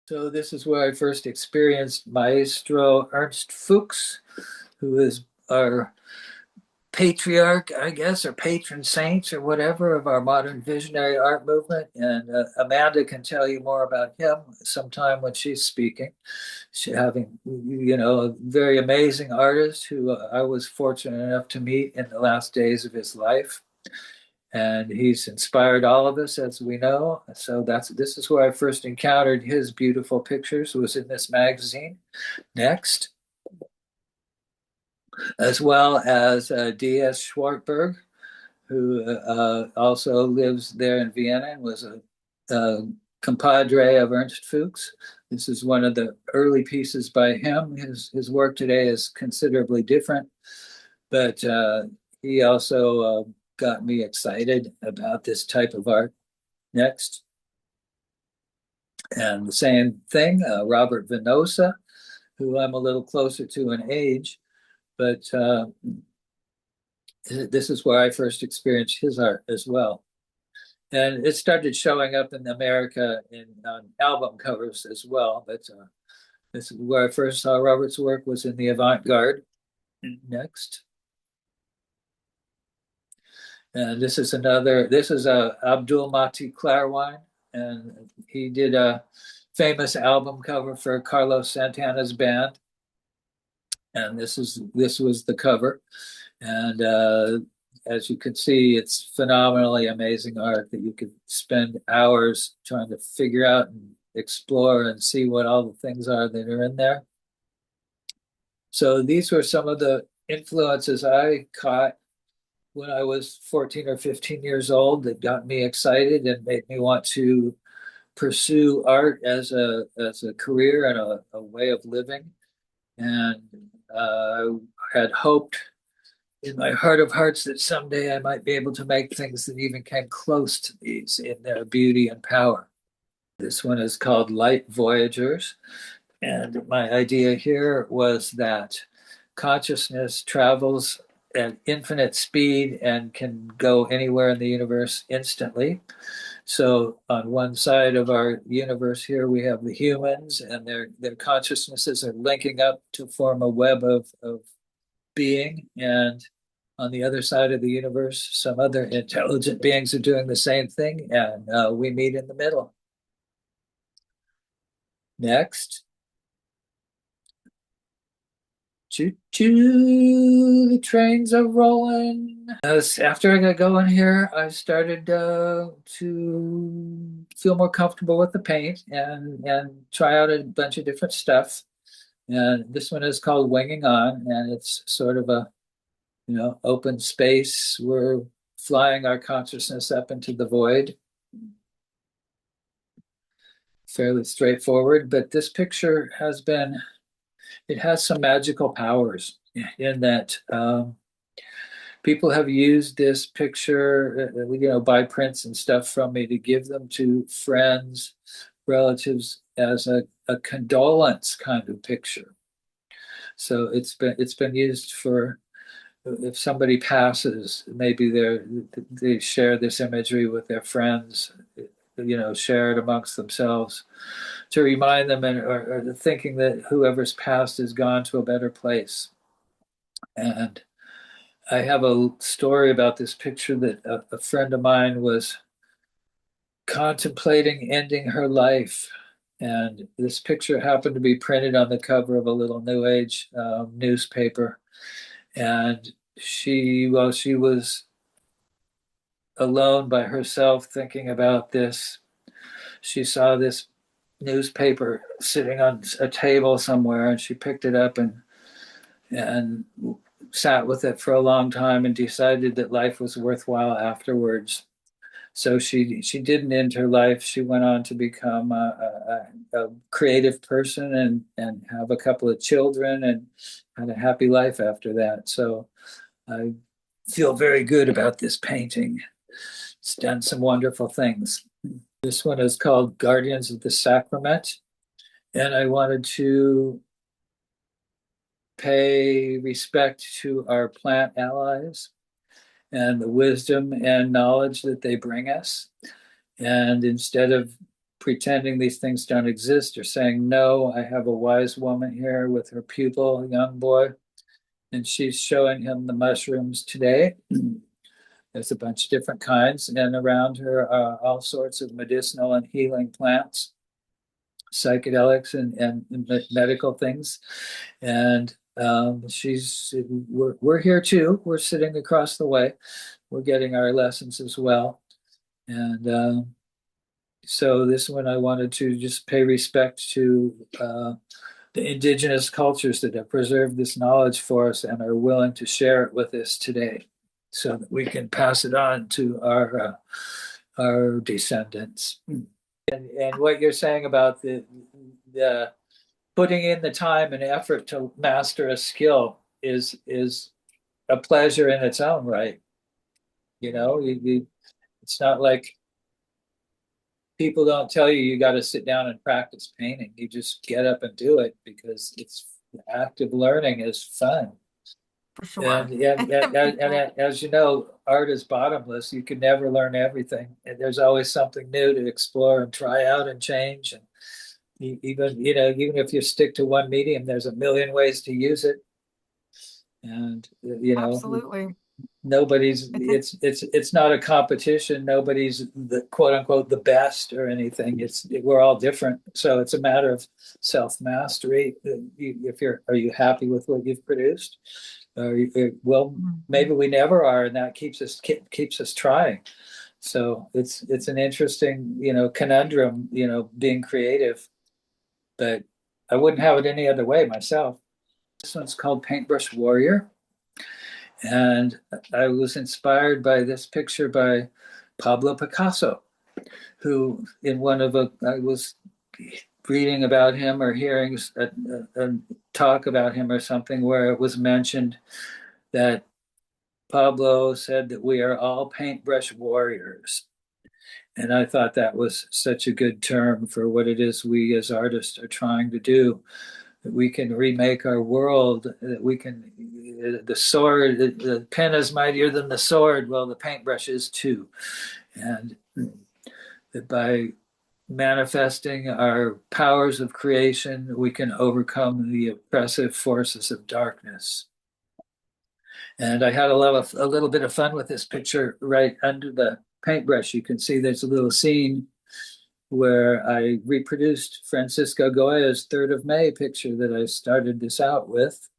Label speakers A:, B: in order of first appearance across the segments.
A: So this is where I first experienced Maestro Ernst Fuchs, who is our patriarch, I guess, or patron saint or whatever of our modern visionary art movement. And Amanda can tell you more about him sometime when she's speaking. She having, a very amazing artist who I was fortunate enough to meet in the last days of his life. And he's inspired all of us, as we know. So this is where I first encountered his beautiful pictures. Was in this magazine. Next, as well as D.S. Schwartberg, who also lives there in Vienna and was a compadre of Ernst Fuchs. This is one of the early pieces by him. His work today is considerably different, but he also got me excited about this type of art. Next. And the same thing, Robert Venosa, who I'm a little closer to in age, but this is where I first experienced his art as well. And it started showing up in America in album covers as well. But this is where I first saw Robert's work, was in the avant-garde. Next. And this is Abdul Mati Clarwine, and he did a famous album cover for Carlos Santana's band. And this was the cover. And as you can see, it's phenomenally amazing art that you could spend hours trying to figure out and explore and see what all the things are that are in there. So these were some of the influences I caught when I was 14 or 15 years old that got me excited and made me want to pursue art as a career and a way of living. And I had hoped in my heart of hearts that someday I might be able to make things that even came close to these in their beauty and power. This one is called Light Voyagers. And my idea here was that consciousness travels at infinite speed and can go anywhere in the universe instantly. So on one side of our universe here, we have the humans, and their consciousnesses are linking up to form a web of being. And on the other side of the universe, some other intelligent beings are doing the same thing, and we meet in the middle. Next. Choo choo, the trains are rolling. After I got going here, I started to feel more comfortable with the paint and try out a bunch of different stuff. And this one is called Winging On, and it's sort of a open space. We're flying our consciousness up into the void. Fairly straightforward, but this picture it has some magical powers in that people have used this picture, by prints and stuff from me to give them to friends, relatives as a condolence kind of picture. So it's been used for if somebody passes, maybe they share this imagery with their friends, share it amongst themselves to remind them or thinking that whoever's passed has gone to a better place. And I have a story about this picture that a friend of mine was contemplating ending her life. And this picture happened to be printed on the cover of a little New Age newspaper. And while she was alone by herself thinking about this, she saw this newspaper sitting on a table somewhere, and she picked it up and sat with it for a long time and decided that life was worthwhile afterwards. So she didn't end her life. She went on to become a creative person and have a couple of children and had a happy life after that. So I feel very good about this painting. It's done some wonderful things. This one is called Guardians of the Sacrament. And I wanted to pay respect to our plant allies and the wisdom and knowledge that they bring us. And instead of pretending these things don't exist or saying, no, I have a wise woman here with her pupil, a young boy, and she's showing him the mushrooms today. There's a bunch of different kinds, and around her are all sorts of medicinal and healing plants, psychedelics and medical things. And we're here too. We're sitting across the way. We're getting our lessons as well. And so this one, I wanted to just pay respect to the indigenous cultures that have preserved this knowledge for us and are willing to share it with us today, so that we can pass it on to our descendants. And what you're saying about the putting in the time and effort to master a skill is a pleasure in its own right. It's not like people don't tell you got to sit down and practice painting. You just get up and do it because it's active learning is fun.
B: For sure.
A: And as you know, art is bottomless. You can never learn everything. And there's always something new to explore and try out and change. And even if you stick to one medium, there's a million ways to use it. And
B: Absolutely.
A: It's not a competition. Nobody's the quote unquote the best or anything. We're all different. So it's a matter of self mastery. Are you happy with what you've produced? Maybe we never are, and that keeps us trying. So it's an interesting conundrum, being creative, but I wouldn't have it any other way myself. This one's called Paintbrush Warrior. And I was inspired by this picture by Pablo Picasso, who I was reading about him or hearing a talk about him or something where it was mentioned that Pablo said that we are all paintbrush warriors. And I thought that was such a good term for what it is we as artists are trying to do. That we can remake our world, that we can, the sword, the pen is mightier than the sword. Well, the paintbrush is too. And that by manifesting our powers of creation, we can overcome the oppressive forces of darkness. And I had a little bit of fun with this picture right under the paintbrush. You can see there's a little scene where I reproduced Francisco Goya's 3rd of May picture that I started this out with.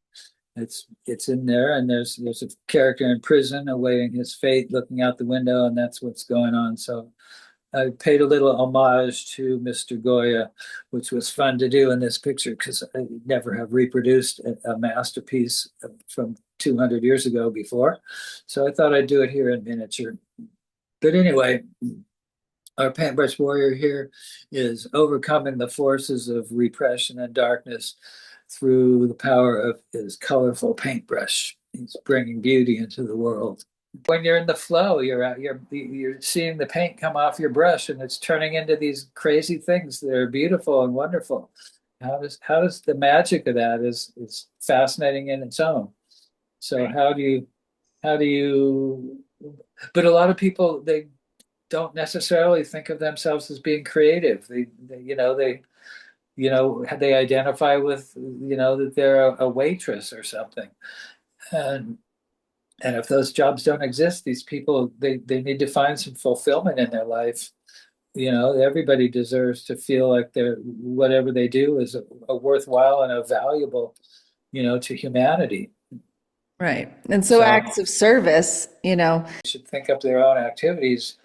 A: It's in there, and there's a character in prison awaiting his fate, looking out the window, and that's what's going on. So I paid a little homage to Mr. Goya, which was fun to do in this picture because I never have reproduced a masterpiece from 200 years ago before. So I thought I'd do it here in miniature. But anyway, our paintbrush warrior here is overcoming the forces of repression and darkness through the power of his colorful paintbrush. He's bringing beauty into the world. When you're in the flow, you're seeing the paint come off your brush, and it's turning into these crazy things that are beautiful and wonderful. How does the magic of that is fascinating in its own. So how do you? But a lot of people, they don't necessarily think of themselves as being creative. They identify with that they're a waitress or something, and if those jobs don't exist, these people they need to find some fulfillment in their life. Everybody deserves to feel like whatever they do is a worthwhile and a valuable to humanity.
B: Right. And so acts of service,
A: should think up their own activities,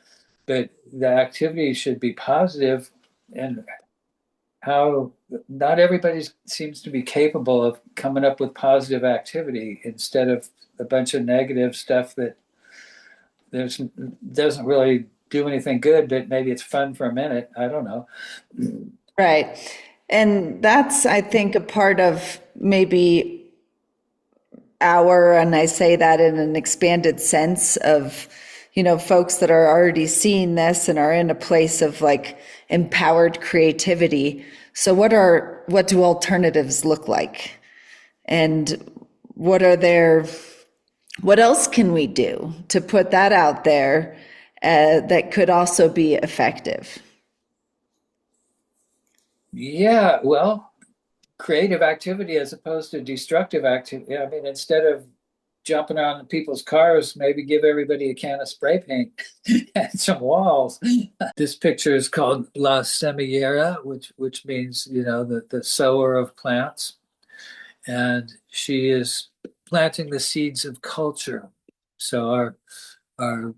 A: but the activity should be positive. And how not everybody seems to be capable of coming up with positive activity instead of a bunch of negative stuff that doesn't really do anything good, but maybe it's fun for a minute. I don't know.
B: Right. And that's, I think, a part of maybe and I say that in an expanded sense of, folks that are already seeing this and are in a place of like empowered creativity. So what do alternatives look like? And what else can we do to put that out there that could also be effective?
A: Yeah, well, creative activity as opposed to destructive activity. I mean, instead of jumping on people's cars, maybe give everybody a can of spray paint and some walls. This picture is called La Semillera, which means, the sower of plants. And she is planting the seeds of culture. So our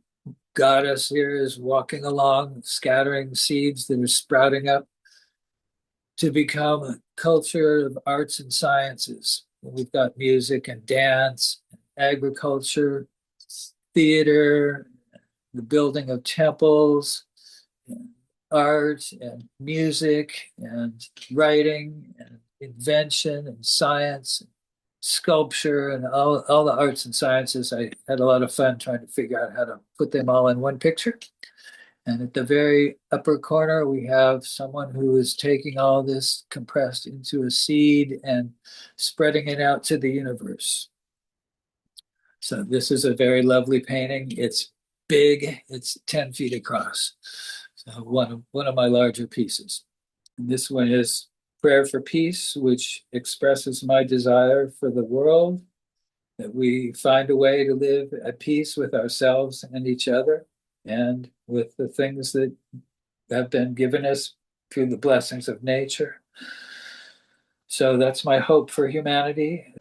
A: goddess here is walking along, scattering seeds that are sprouting up to become a culture of arts and sciences. We've got music and dance, agriculture, theater, the building of temples, and art and music and writing and invention and science, and sculpture, and all the arts and sciences. I had a lot of fun trying to figure out how to put them all in one picture. And at the very upper corner, we have someone who is taking all this compressed into a seed and spreading it out to the universe. So this is a very lovely painting. It's big. It's 10 feet across. So one of my larger pieces. And this one is Prayer for Peace, which expresses my desire for the world, that we find a way to live at peace with ourselves and each other and with the things that have been given us through the blessings of nature. So that's my hope for humanity.